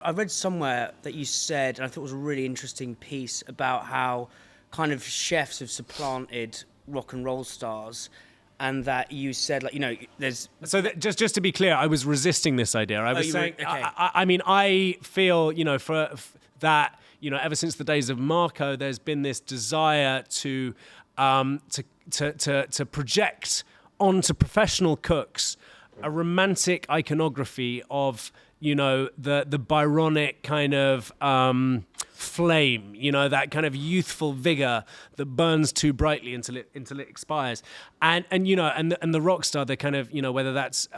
I read somewhere that you said, and I thought it was a really interesting piece about how kind of chefs have supplanted rock and roll stars, and that you said, like, there's... So just to be clear, I was resisting this idea. I was saying, okay. I mean, I feel, that, ever since the days of Marco, there's been this desire to project onto professional cooks a romantic iconography of, the Byronic kind of flame, that kind of youthful vigor that burns too brightly until it expires, and the rock star, the kind of, whether that's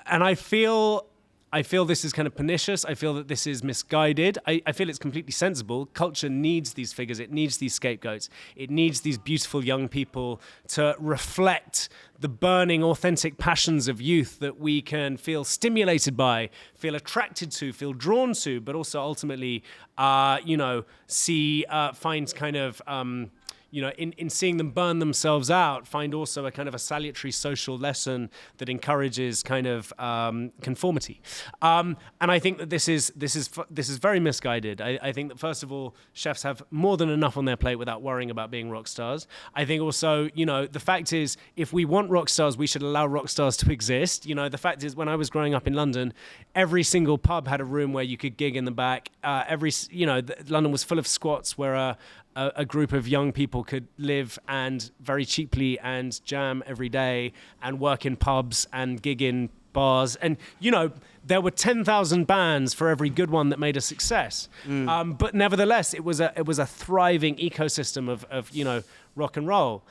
and I feel this is kind of pernicious. I feel that this is misguided. I feel it's completely sensible. Culture needs these figures. It needs these scapegoats. It needs these beautiful young people to reflect the burning, authentic passions of youth that we can feel stimulated by, feel attracted to, feel drawn to, but also ultimately, find kind of... in seeing them burn themselves out, find also a kind of a salutary social lesson that encourages kind of conformity. And I think that this is very misguided. I think that, first of all, chefs have more than enough on their plate without worrying about being rock stars. I think also, the fact is, if we want rock stars, we should allow rock stars to exist. The fact is, when I was growing up in London, every single pub had a room where you could gig in the back. London was full of squats where a group of young people could live and very cheaply and jam every day and work in pubs and gig in bars. And, there were 10,000 bands for every good one that made a success. But nevertheless, it was a thriving ecosystem of rock and roll.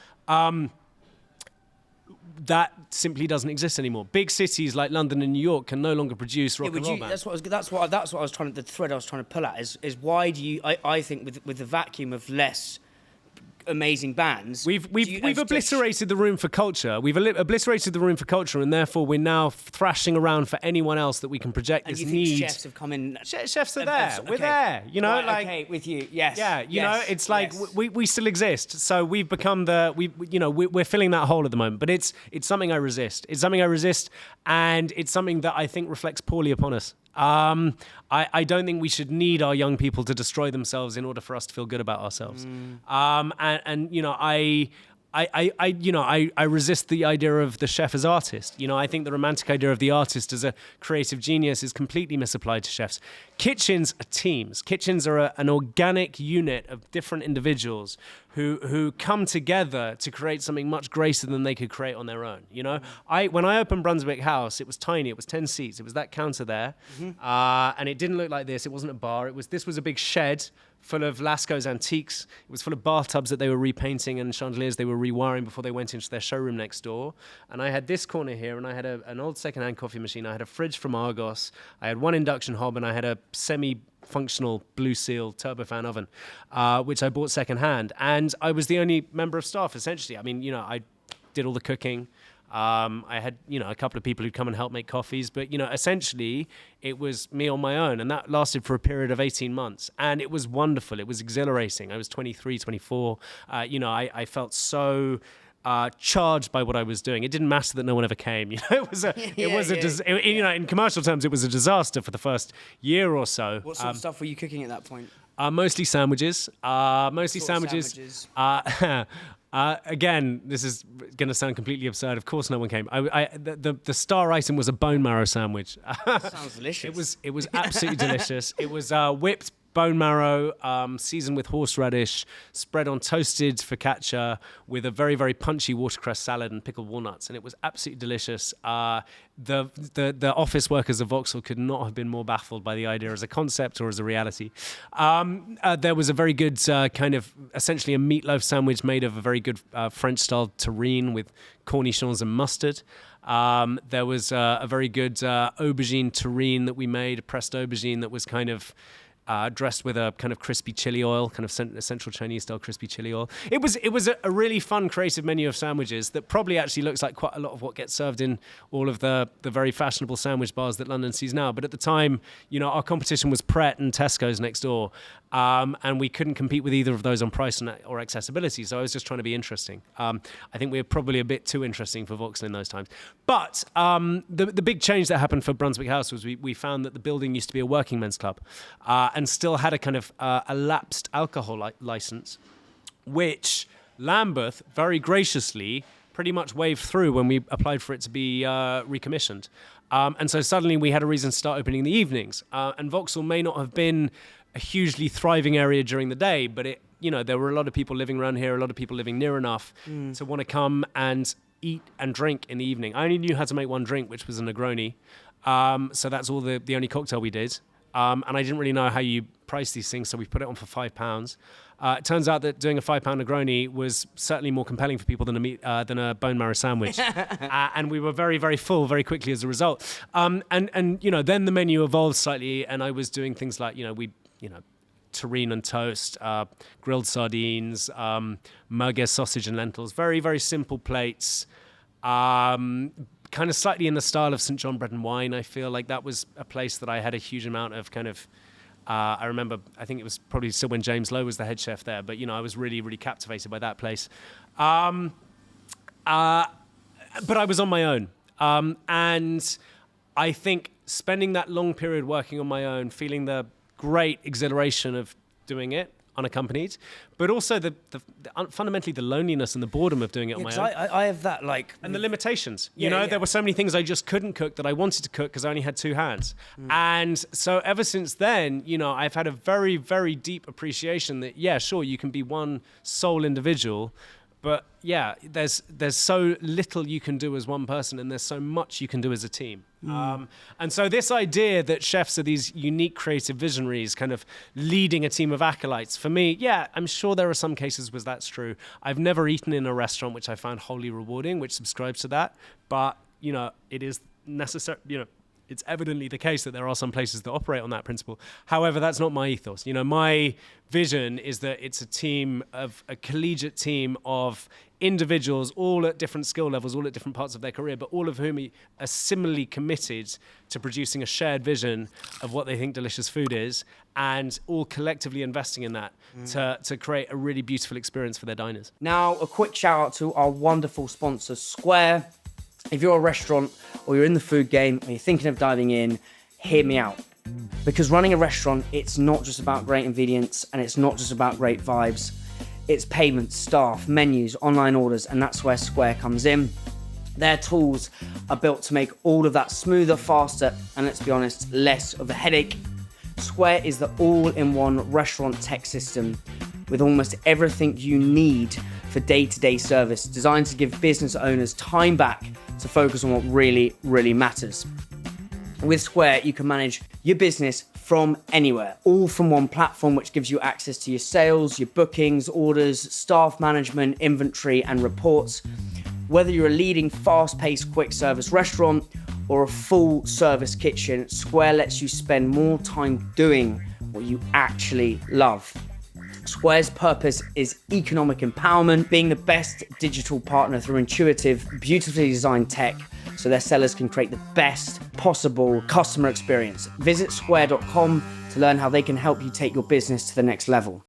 That simply doesn't exist anymore. Big cities like London and New York can no longer produce rock and roll bands. That's what I was trying. The thread I was trying to pull at is why do you? I think with the vacuum of less amazing bands, we've obliterated the room for culture. We've obliterated the room for culture, and therefore we're now thrashing around for anyone else that we can project and this you need. Think chefs have come in. Chefs are there. Okay. We're there. Right, okay, with you. Yes. Yeah. It's like we still exist. So we've become we're filling that hole at the moment. But it's something I resist. It's something I resist, and it's something that I think reflects poorly upon us. I don't think we should need our young people to destroy themselves in order for us to feel good about ourselves. I resist the idea of the chef as artist. I think the romantic idea of the artist as a creative genius is completely misapplied to chefs. Kitchens are teams. Kitchens are an organic unit of different individuals who come together to create something much greater than they could create on their own. When I opened Brunswick House, it was tiny. It was 10 seats. It was that counter there, and it didn't look like this. It wasn't a bar. This was a big shed full of Lascaux's antiques. It was full of bathtubs that they were repainting and chandeliers they were rewiring before they went into their showroom next door. And I had this corner here, and I had an old second-hand coffee machine. I had a fridge from Argos. I had one induction hob, and I had a semi-functional Blue Seal turbofan oven, which I bought second-hand. And I was the only member of staff, essentially. I mean, I did all the cooking. I had, a couple of people who'd come and help make coffees, but, essentially it was me on my own, and that lasted for a period of 18 months. And it was wonderful. It was exhilarating. I was 23, 24. I felt so charged by what I was doing. It didn't matter that no one ever came. In commercial terms, it was a disaster for the first year or so. What sort of stuff were you cooking at that point? Mostly sandwiches. Again, this is going to sound completely absurd. Of course, no one came. The star item was a bone marrow sandwich. Sounds delicious. It was absolutely delicious. It was whipped bone marrow, seasoned with horseradish, spread on toasted focaccia with a very, very punchy watercress salad and pickled walnuts, and it was absolutely delicious. The office workers of Vauxhall could not have been more baffled by the idea as a concept or as a reality. There was a very good kind of essentially a meatloaf sandwich made of a very good French-style terrine with cornichons and mustard. There was a very good aubergine terrine that we made, a pressed aubergine that was kind of dressed with a kind of crispy chili oil, kind of Central Chinese style crispy chili oil. It was a really fun, creative menu of sandwiches that probably actually looks like quite a lot of what gets served in all of the very fashionable sandwich bars that London sees now. But at the time, our competition was Pret and Tesco's next door. And we couldn't compete with either of those on price or accessibility. So I was just trying to be interesting. I think we were probably a bit too interesting for Vauxhall in those times. But the big change that happened for Brunswick House was we found that the building used to be a working men's club and still had a kind of a lapsed alcohol license, which Lambeth very graciously pretty much waved through when we applied for it to be recommissioned. And so suddenly we had a reason to start opening in the evenings. And Vauxhall may not have been a hugely thriving area during the day, but there were a lot of people living around here, a lot of people living near enough to want to come and eat and drink in the evening. I only knew how to make one drink, which was a Negroni. So that's all the only cocktail we did. And I didn't really know how you price these things, so we put it on for £5. It turns out that doing a £5 Negroni was certainly more compelling for people than a bone marrow sandwich. And we were very, very full very quickly as a result. And then the menu evolved slightly, and I was doing things like, terrine and toast, grilled sardines, merguez sausage and lentils, very, very simple plates. Kind of slightly in the style of St. John Bread and Wine. I feel like that was a place that I had a huge amount of kind of, I remember, I think it was probably still when James Lowe was the head chef there, but, I was really, really captivated by that place. But I was on my own. And I think spending that long period working on my own, feeling the great exhilaration of doing it unaccompanied, but also fundamentally the loneliness and the boredom of doing it on my own. I have that and the limitations. There were so many things I just couldn't cook that I wanted to cook because I only had two hands. And so ever since then, I've had a very, very deep appreciation that, sure, you can be one sole individual, but there's so little you can do as one person, and there's so much you can do as a team. And so this idea that chefs are these unique creative visionaries kind of leading a team of acolytes, for me, I'm sure there are some cases where that's true. I've never eaten in a restaurant which I found wholly rewarding, which subscribes to that, but it is necessary, it's evidently the case that there are some places that operate on that principle. However, that's not my ethos. My vision is that it's a collegiate team of individuals, all at different skill levels, all at different parts of their career, but all of whom are similarly committed to producing a shared vision of what they think delicious food is, and all collectively investing in that to create a really beautiful experience for their diners. Now, a quick shout out to our wonderful sponsor, Square. If you're a restaurant or you're in the food game and you're thinking of diving in, hear me out. Because running a restaurant, it's not just about great ingredients and it's not just about great vibes. It's payments, staff, menus, online orders, and that's where Square comes in. Their tools are built to make all of that smoother, faster, and let's be honest, less of a headache. Square is the all-in-one restaurant tech system with almost everything you need for day-to-day service, designed to give business owners time back to focus on what really, really matters. With Square, you can manage your business from anywhere, all from one platform, which gives you access to your sales, your bookings, orders, staff management, inventory, and reports. Whether you're a leading fast-paced quick service restaurant or a full-service kitchen, Square lets you spend more time doing what you actually love. Square's purpose is economic empowerment, being the best digital partner through intuitive, beautifully designed tech so their sellers can create the best possible customer experience. Visit square.com to learn how they can help you take your business to the next level.